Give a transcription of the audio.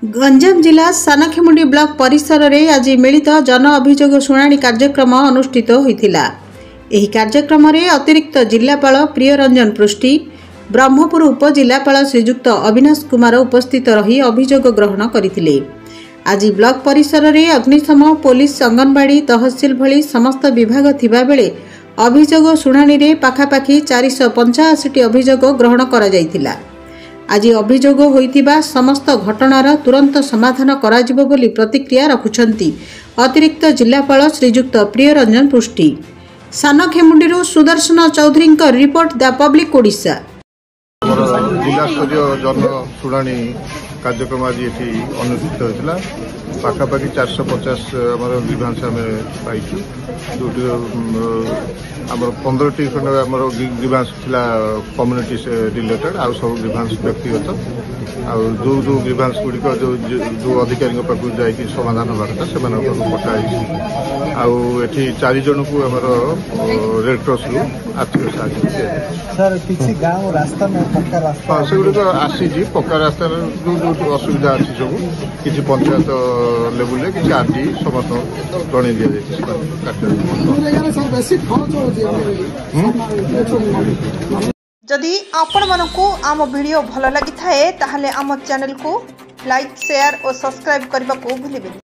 गंजाम जिला सानखेमुंडी ब्लॉक परिसर में आज मिलित जन अभियोग शुणाणी कार्यक्रम अनुष्ठित होता। एही कार्यक्रम में अतिरिक्त जिलापाल प्रियरंजन पृष्टि, ब्रह्मपुर उपजिलापाल श्रीजुक्त अविनाश कुमार उपस्थित रही अभियोग ग्रहण करथिले। आज ब्लॉक परिसर में अग्निशम, पुलिस, अंगनवाड़ी, तहसिल भली समस्त विभाग थिबा बेले अभियोग शुणाणी रे पाखापाखि 485 अभियोग ग्रहण करा जायतिला। आज अभियोग होइतिबा समस्त घटनार तुरंत समाधान कराजिबो बोली प्रतिक्रिया रखुछंती अतिरिक्त जिलापाल Srijukta Priyaranjan Prusti. Sanakhemundi Sudarshan Chaudhary report the public Odisha. जिला स्तरीय जन शुणाणी कार्यक्रम आज ये अनुष्ठित होता। पाखापाखि 450 आम ग्रीभांस आम पाइचु, जो आम 15टी खंड आम ग्रीभांस था कम्युनिटी रिलेटेड, आउ सब ग्रीभांस व्यक्तिगत, जो ग्रीभांस गुड़िक जो अधिकारी पाखु जाकि समाधान हवा कथा से पठाई। आठी 4 जन को आम रेड क्रॉस रु आर्थिक साहाय्य सेगुड़िक आसी पक्का रास्तार जो असुविधा अच्छी सब किसी पंचायत लेवल किसी आरटी समस्त जन दि जदि आपण मानकु आम वीडियो भल लगी थाए ताहले आम चैनल को लाइक, शेयर और सब्सक्राइब करने को भूलिबेनि।